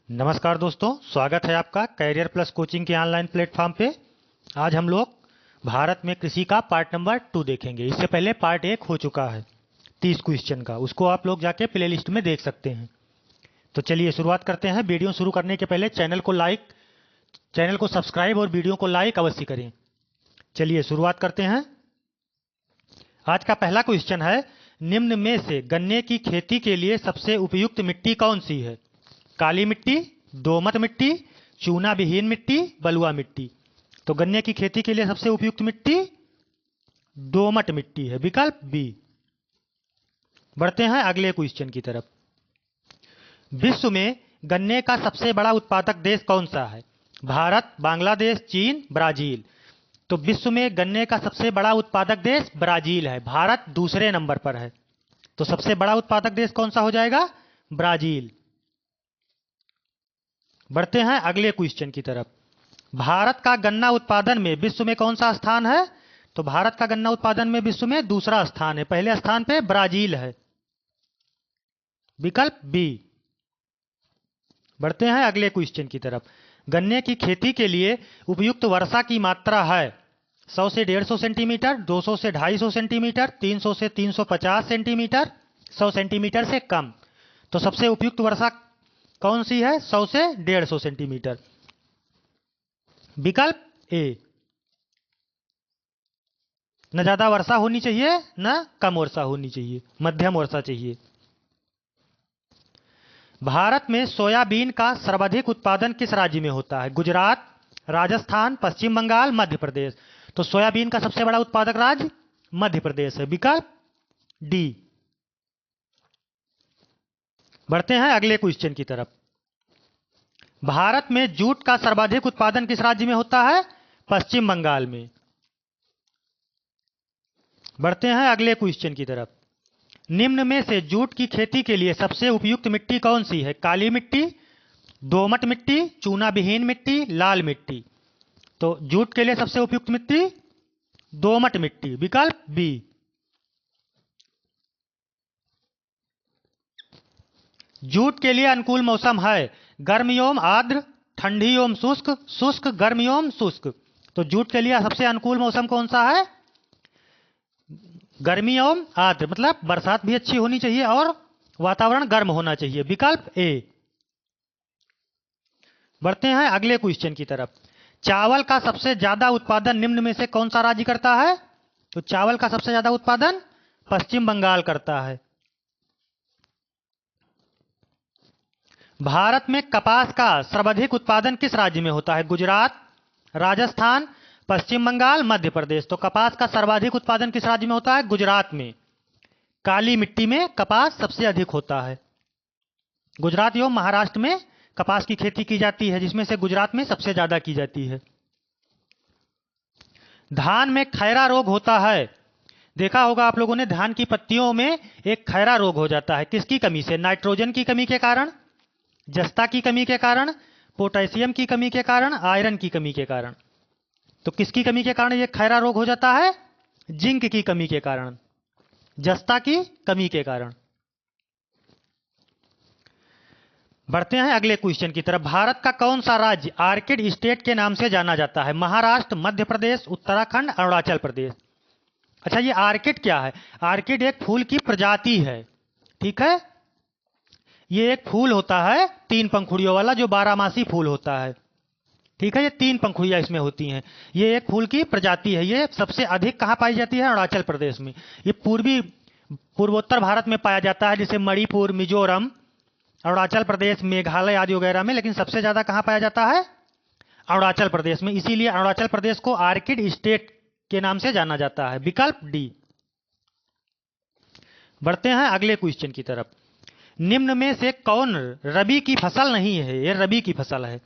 नमस्कार दोस्तों, स्वागत है आपका कैरियर प्लस कोचिंग के ऑनलाइन प्लेटफॉर्म पे। आज हम लोग भारत में कृषि का पार्ट नंबर 2 देखेंगे। इससे पहले पार्ट 1 हो चुका है 30 क्वेश्चन का, उसको आप लोग जाके प्ले लिस्ट में देख सकते हैं। तो चलिए शुरुआत करते हैं। वीडियो शुरू करने के पहले चैनल को सब्सक्राइब और वीडियो को लाइक अवश्य करें। चलिए शुरुआत करते हैं। आज का पहला क्वेश्चन है, निम्न में से गन्ने की खेती के लिए सबसे उपयुक्त मिट्टी कौन सी है? काली मिट्टी, दोमट मिट्टी, चूना विहीन मिट्टी, बलुआ मिट्टी। तो गन्ने की खेती के लिए सबसे उपयुक्त मिट्टी दोमट मिट्टी है, विकल्प बी। बढ़ते हैं अगले क्वेश्चन की तरफ। विश्व में गन्ने का सबसे बड़ा उत्पादक देश कौन सा है? भारत, बांग्लादेश, चीन, ब्राजील। तो विश्व में गन्ने का सबसे बड़ा उत्पादक देश ब्राजील है, भारत दूसरे नंबर पर है। तो सबसे बड़ा उत्पादक देश कौन सा हो जाएगा? ब्राजील। बढ़ते हैं अगले क्वेश्चन की तरफ। भारत का गन्ना उत्पादन में विश्व में कौन सा स्थान है? तो भारत का गन्ना उत्पादन में विश्व में दूसरा स्थान है, पहले स्थान पे ब्राजील है, विकल्प बी। बढ़ते हैं अगले क्वेश्चन की तरफ। गन्ने की खेती के लिए उपयुक्त वर्षा की मात्रा है 100 से 150 सेंटीमीटर, 200 से 250 सेंटीमीटर, 300 से 350 सेंटीमीटर, 100 सेंटीमीटर से कम। तो सबसे उपयुक्त वर्षा कौन सी है? 100 से 150 सेंटीमीटर, विकल्प ए। न ज्यादा वर्षा होनी चाहिए न कम वर्षा होनी चाहिए, मध्यम वर्षा चाहिए। भारत में सोयाबीन का सर्वाधिक उत्पादन किस राज्य में होता है? गुजरात, राजस्थान, पश्चिम बंगाल, मध्य प्रदेश। तो सोयाबीन का सबसे बड़ा उत्पादक राज्य मध्य प्रदेश है, विकल्प डी। बढ़ते हैं अगले क्वेश्चन की तरफ। भारत में जूट का सर्वाधिक उत्पादन किस राज्य में होता है? पश्चिम बंगाल में। बढ़ते हैं अगले क्वेश्चन की तरफ। निम्न में से जूट की खेती के लिए सबसे उपयुक्त मिट्टी कौन सी है? काली मिट्टी, दोमट मिट्टी, चूना विहीन मिट्टी, लाल मिट्टी। तो जूट के लिए सबसे उपयुक्त मिट्टी दोमट मिट्टी, विकल्प बी। जूट के लिए अनुकूल मौसम है गर्म एवं आर्द्र, ठंडी एवं शुष्क, शुष्क गर्म एवं शुष्क। तो जूट के लिए सबसे अनुकूल मौसम कौन सा है? गर्मी एवं आर्द्र, मतलब बरसात भी अच्छी होनी चाहिए और वातावरण गर्म होना चाहिए, विकल्प ए। बढ़ते हैं अगले क्वेश्चन की तरफ। चावल का सबसे ज्यादा उत्पादन निम्न में से कौन सा राज्य करता है? तो चावल का सबसे ज्यादा उत्पादन पश्चिम बंगाल करता है। भारत में कपास का सर्वाधिक उत्पादन किस राज्य में होता है? गुजरात, राजस्थान, पश्चिम बंगाल, मध्य प्रदेश। तो कपास का सर्वाधिक उत्पादन किस राज्य में होता है? गुजरात में। काली मिट्टी में कपास सबसे अधिक होता है। गुजरात एवं महाराष्ट्र में कपास की खेती की जाती है, जिसमें से गुजरात में सबसे ज्यादा की जाती है। धान में खैरा रोग होता है, देखा होगा आप लोगों ने, धान की पत्तियों में एक खैरा रोग हो जाता है। किसकी कमी से? नाइट्रोजन की कमी के कारण, जस्ता की कमी के कारण, पोटेशियम की कमी के कारण, आयरन की कमी के कारण। तो किसकी कमी के कारण यह खैरा रोग हो जाता है? जिंक की कमी के कारण, जस्ता की कमी के कारण। बढ़ते हैं अगले क्वेश्चन की तरफ। भारत का कौन सा राज्य आर्किड स्टेट के नाम से जाना जाता है? महाराष्ट्र, मध्य प्रदेश, उत्तराखंड, अरुणाचल प्रदेश। अच्छा, ये आर्किड क्या है? आर्किड एक फूल की प्रजाति है, ठीक है। ये एक फूल होता है 3 पंखुड़ियों वाला, जो 12मासी फूल होता है, ठीक है। ये 3 पंखुड़ियां इसमें होती हैं। ये एक फूल की प्रजाति है। ये सबसे अधिक कहां पाई जाती है? अरुणाचल प्रदेश में। ये पूर्वोत्तर भारत में पाया जाता है, जैसे मणिपुर, मिजोरम, अरुणाचल प्रदेश, मेघालय आदि वगैरह में। लेकिन सबसे ज्यादा कहां पाया जाता है? अरुणाचल प्रदेश में। इसीलिए अरुणाचल प्रदेश को आर्किड स्टेट के नाम से जाना जाता है, विकल्प डी। बढ़ते हैं अगले क्वेश्चन की तरफ। निम्न में से कौन रबी की फसल नहीं है? यह रबी की फसल है।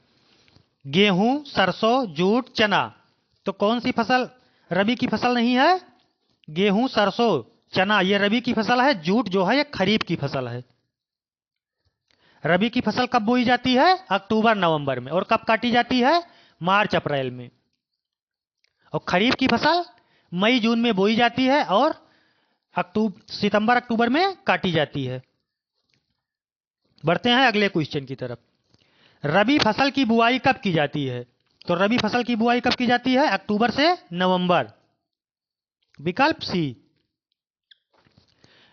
गेहूं, सरसों, जूट, चना। तो कौन सी फसल रबी की फसल नहीं है? गेहूं, सरसों, चना ये रबी की फसल है। जूट जो है ये खरीफ की फसल है। रबी की फसल कब बोई जाती है? अक्टूबर नवंबर में। और कब काटी जाती है? मार्च अप्रैल में। और खरीफ की फसल मई जून में बोई जाती है और सितंबर अक्टूबर में काटी जाती है। बढ़ते हैं अगले क्वेश्चन की तरफ। रबी फसल की बुआई कब की जाती है? तो रबी फसल की बुआई कब की जाती है? अक्टूबर से नवंबर। विकल्प सी।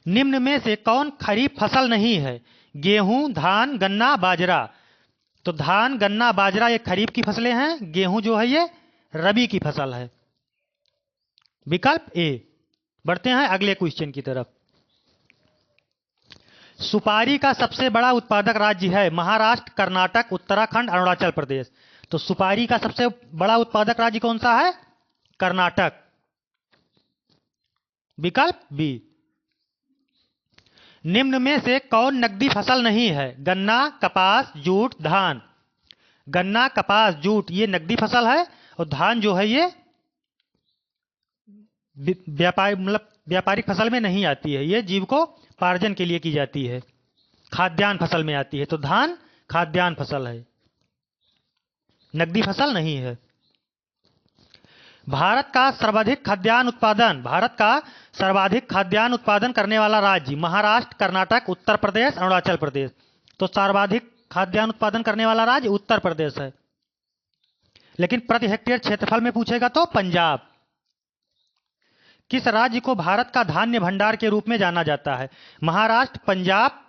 निम्न में से कौन खरीफ फसल नहीं है? गेहूं, धान, गन्ना, बाजरा। तो धान, गन्ना, बाजरा ये खरीफ की फसलें हैं, गेहूं जो है ये रबी की फसल है। विकल्प ए। बढ़ते हैं अगले क्वेश्चन की तरफ। सुपारी का सबसे बड़ा उत्पादक राज्य है महाराष्ट्र, कर्नाटक, उत्तराखंड, अरुणाचल प्रदेश। तो सुपारी का सबसे बड़ा उत्पादक राज्य कौन सा है? कर्नाटक। विकल्प बी। निम्न में से कौन नकदी फसल नहीं है? गन्ना, कपास, जूट, धान। गन्ना, कपास, जूट ये नकदी फसल है और धान जो है ये व्यापारिक फसल में नहीं आती है, ये जीविकोपार्जन के लिए की जाती है, खाद्यान्न फसल में आती है। तो धान खाद्यान्न फसल है, नकदी फसल नहीं है। भारत का सर्वाधिक खाद्यान्न उत्पादन करने वाला राज्य महाराष्ट्र, कर्नाटक, उत्तर प्रदेश, अरुणाचल प्रदेश। तो सर्वाधिक खाद्यान्न उत्पादन करने वाला राज्य उत्तर प्रदेश है, लेकिन प्रति हेक्टेयर क्षेत्रफल में पूछेगा तो पंजाब। किस राज्य को भारत का धान्य भंडार के रूप में जाना जाता है? महाराष्ट्र, पंजाब,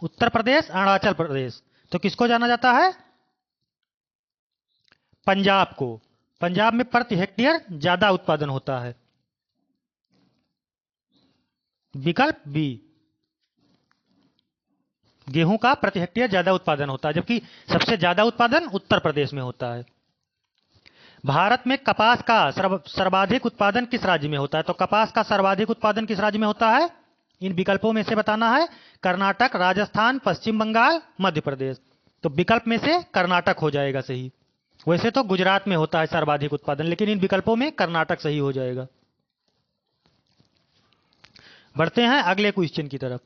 उत्तर प्रदेश, अरुणाचल प्रदेश। तो किसको जाना जाता है? पंजाब को। पंजाब में प्रति हेक्टेयर ज्यादा उत्पादन होता है। विकल्प बी। गेहूं का प्रति हेक्टेयर ज्यादा उत्पादन होता है, जबकि सबसे ज्यादा उत्पादन उत्तर प्रदेश में होता है। भारत में कपास का सर्वाधिक उत्पादन किस राज्य में होता है? तो कपास का सर्वाधिक उत्पादन किस राज्य में होता है? इन विकल्पों में से बताना है। कर्नाटक, राजस्थान, पश्चिम बंगाल, मध्य प्रदेश। तो विकल्प में से कर्नाटक हो जाएगा सही। वैसे तो गुजरात में होता है सर्वाधिक उत्पादन, लेकिन इन विकल्पों में कर्नाटक सही हो जाएगा। बढ़ते हैं अगले क्वेश्चन की तरफ।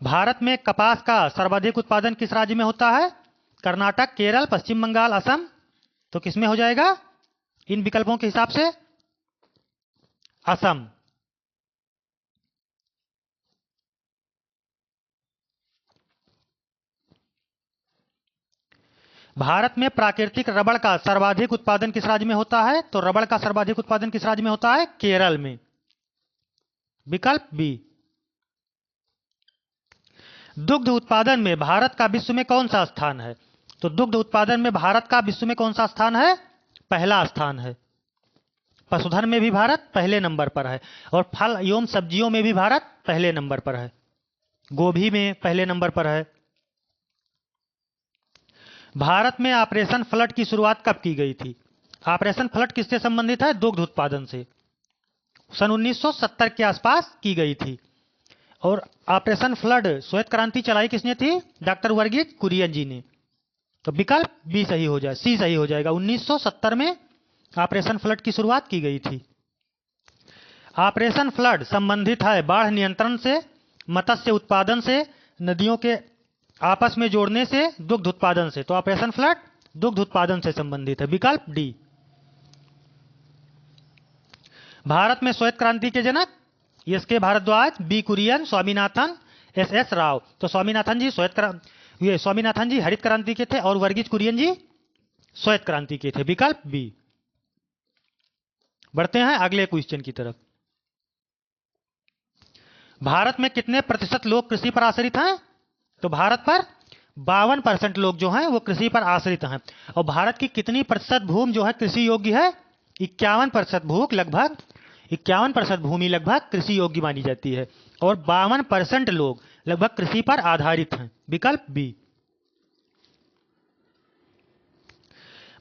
भारत में कपास का सर्वाधिक उत्पादन किस राज्य में होता है? कर्नाटक, केरल, पश्चिम बंगाल, असम। तो किसमें हो जाएगा इन विकल्पों के हिसाब से? असम। भारत में प्राकृतिक रबड़ का सर्वाधिक उत्पादन किस राज्य में होता है? तो रबड़ का सर्वाधिक उत्पादन किस राज्य में होता है? केरल में। विकल्प बी। दुग्ध उत्पादन में भारत का विश्व में कौन सा स्थान है? तो दुग्ध उत्पादन में भारत का विश्व में कौन सा स्थान है? पहला स्थान है। पशुधन में भी भारत पहले नंबर पर है, और फल एवं सब्जियों में भी भारत पहले नंबर पर है। गोभी में पहले नंबर पर है। भारत में ऑपरेशन फ्लड की शुरुआत कब की गई थी? ऑपरेशन फ्लड किससे संबंधित है? दुग्ध उत्पादन से। सन 1970 के आसपास की गई थी। और ऑपरेशन फ्लड श्वेत क्रांति चलाई किसने थी? डॉक्टर वर्गीज कुरियन जी ने। तो विकल्प बी सही हो जाए, सी सही हो जाएगा। 1970 में ऑपरेशन फ्लड की शुरुआत की गई थी। ऑपरेशन फ्लड संबंधित है बाढ़ नियंत्रण से, मत्स्य उत्पादन से, नदियों के आपस में जोड़ने से, दुग्ध उत्पादन से। तो ऑपरेशन फ्लड दुग्ध उत्पादन से संबंधित है। विकल्प डी। भारत में श्वेत क्रांति के जनक S K. Bhardwaj, B. Kurien, Swaminathan, S S. Rao. तो स्वामीनाथन जी हरित क्रांति के थे और वर्गीज कुरियन जी श्वेत क्रांति के थे। विकल्प बी। बढ़ते हैं अगले क्वेश्चन की तरफ। भारत में कितने प्रतिशत लोग कृषि पर आश्रित हैं? तो भारत पर 52% लोग जो हैं वो कृषि पर आश्रित हैं। और भारत की कितनी प्रतिशत भूमि जो है कृषि योग्य है? 51% भूमि लगभग कृषि योग्य मानी जाती है, और 52% लोग लगभग कृषि पर आधारित हैं। विकल्प बी।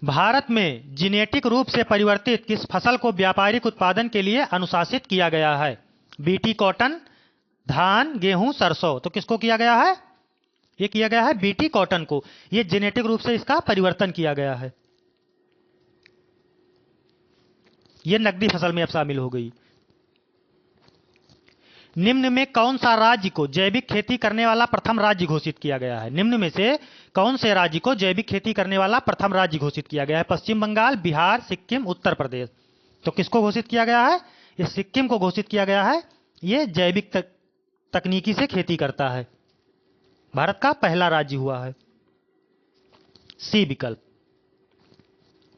भारत में जेनेटिक रूप से परिवर्तित किस फसल को व्यापारिक उत्पादन के लिए अनुशासित किया गया है? बीटी कॉटन, धान, गेहूं, सरसों। तो किसको किया गया है? ये किया गया है बीटी कॉटन को। ये जेनेटिक रूप से इसका परिवर्तन किया गया है। ये नकदी फसल में अब शामिल हो गई। निम्न में कौन सा राज्य को जैविक खेती करने वाला प्रथम राज्य घोषित किया गया है? निम्न में से कौन से राज्य को जैविक खेती करने वाला प्रथम राज्य घोषित किया गया है? पश्चिम बंगाल, बिहार, सिक्किम, उत्तर प्रदेश। तो किसको घोषित किया गया है? ये सिक्किम को घोषित किया गया है। ये जैविक तकनीकी से खेती करता है। भारत का पहला राज्य हुआ है। सी विकल्प।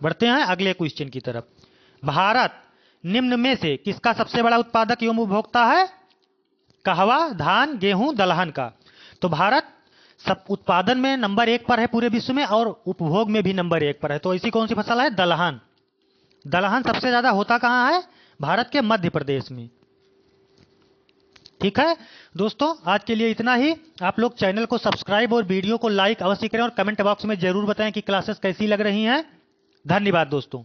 बढ़ते हैं अगले क्वेश्चन की तरफ। भारत निम्न में से किसका सबसे बड़ा उत्पादक एवं उपभोक्ता है? कहवा, धान, गेहूं, दलहन का। तो भारत सब उत्पादन में नंबर 1 पर है पूरे विश्व में और उपभोग में भी नंबर 1 पर है। तो ऐसी कौन सी फसल है? दलहन। दलहन सबसे ज्यादा होता कहां है? भारत के मध्य प्रदेश में। ठीक है दोस्तों, आज के लिए इतना ही। आप लोग चैनल को सब्सक्राइब और वीडियो को लाइक अवश्य करें और कमेंट बॉक्स में जरूर बताएं कि क्लासेस कैसी लग रही हैं। धन्यवाद दोस्तों।